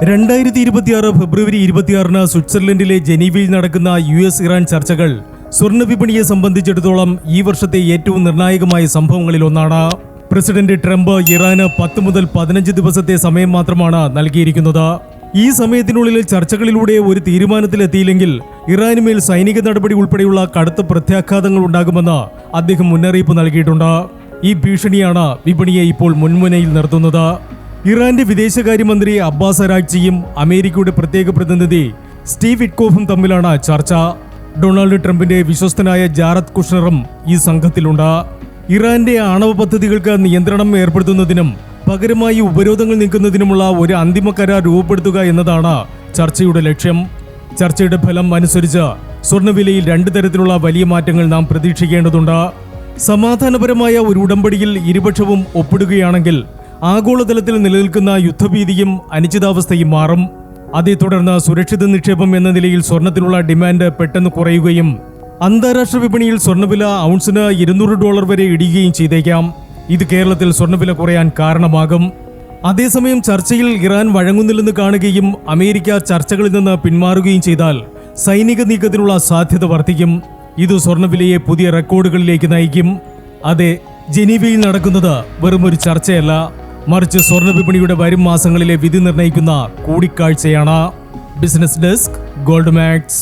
2026 ഫെബ്രുവരി 26 സ്വിറ്റ്സർലൻഡിലെ ജനീവയിൽ നടക്കുന്ന US-ഇറാൻ ചർച്ചകൾ സ്വർണ്ണ വിപണിയെ സംബന്ധിച്ചിടത്തോളം ഈ വർഷത്തെ ഏറ്റവും നിർണായകമായ സംഭവങ്ങളിലൊന്നാണ്. പ്രസിഡന്റ് ട്രംപ് ഇറാന് 10 മുതൽ 15 ദിവസത്തെ സമയം മാത്രമാണ് നൽകിയിരിക്കുന്നത്. ഈ സമയത്തിനുള്ളിൽ ചർച്ചകളിലൂടെ ഒരു തീരുമാനത്തിലെത്തിയില്ലെങ്കിൽ ഇറാനുമേൽ സൈനിക നടപടി ഉൾപ്പെടെയുള്ള കടുത്ത പ്രത്യാഘാതങ്ങൾ ഉണ്ടാകുമെന്ന് അദ്ദേഹം മുന്നറിയിപ്പ് നൽകിയിട്ടുണ്ട്. ഈ ഭീഷണിയാണ് വിപണിയെ ഇപ്പോൾ മുൻമുനയിൽ നിർത്തുന്നത്. ഇറാന്റെ വിദേശകാര്യമന്ത്രി അബ്ബാസ് അരാഗ്ചിയും അമേരിക്കയുടെ പ്രത്യേക പ്രതിനിധി സ്റ്റീവ് വിറ്റ്കോഫും തമ്മിലാണ് ചർച്ച. ഡൊണാൾഡ് ട്രംപിന്റെ വിശ്വസ്തനായ ജാരദ് കുഷ്ണറും ഈ സംഘത്തിലുണ്ട്. ഇറാന്റെ ആണവ പദ്ധതികൾക്ക് നിയന്ത്രണം ഏർപ്പെടുത്തുന്നതിനും പകരമായി ഉപരോധങ്ങൾ നീക്കുന്നതിനുമുള്ള ഒരു അന്തിമ കരാർ രൂപപ്പെടുത്തുക എന്നതാണ് ചർച്ചയുടെ ലക്ഷ്യം. ചർച്ചയുടെ ഫലം അനുസരിച്ച് സ്വർണ്ണവിലയിൽ 2 തരത്തിലുള്ള വലിയ മാറ്റങ്ങൾ നാം പ്രതീക്ഷിക്കേണ്ടതുണ്ട്. സമാധാനപരമായ ഒരു ഉടമ്പടിയിൽ ഇരുപക്ഷവും ഒപ്പിടുകയാണെങ്കിൽ ആഗോളതലത്തിൽ നിലനിൽക്കുന്ന യുദ്ധഭീതിയും അനിശ്ചിതാവസ്ഥയും മാറും. അതേ തുടർന്ന് സുരക്ഷിത നിക്ഷേപം എന്ന നിലയിൽ സ്വർണത്തിനുള്ള ഡിമാൻഡ് പെട്ടെന്ന് കുറയുകയും അന്താരാഷ്ട്ര വിപണിയിൽ സ്വർണ്ണവില ഔൺസിന് $200 വരെ ഇടിയുകയും ചെയ്തേക്കാം. ഇത് കേരളത്തിൽ സ്വർണ്ണവില കുറയാൻ കാരണമാകും. അതേസമയം ചർച്ചയിൽ ഇറാൻ വഴങ്ങുന്നില്ലെന്ന് കാണുകയും അമേരിക്ക ചർച്ചകളിൽ നിന്ന് പിന്മാറുകയും ചെയ്താൽ സൈനിക നീക്കത്തിനുള്ള സാധ്യത വർദ്ധിക്കും. ഇത് സ്വർണ്ണവിലയെ പുതിയ റെക്കോർഡുകളിലേക്ക് നയിക്കും. അതെ, ജനീവയിൽ നടക്കുന്നത് വെറുമൊരു ചർച്ചയല്ല, മറിച്ച് സ്വർണ്ണ വിപണിയുടെ വരും മാസങ്ങളിലെ വിധി നിർണ്ണയിക്കുന്ന കൂടിക്കാഴ്ചയാണ്. Business desk, gold max.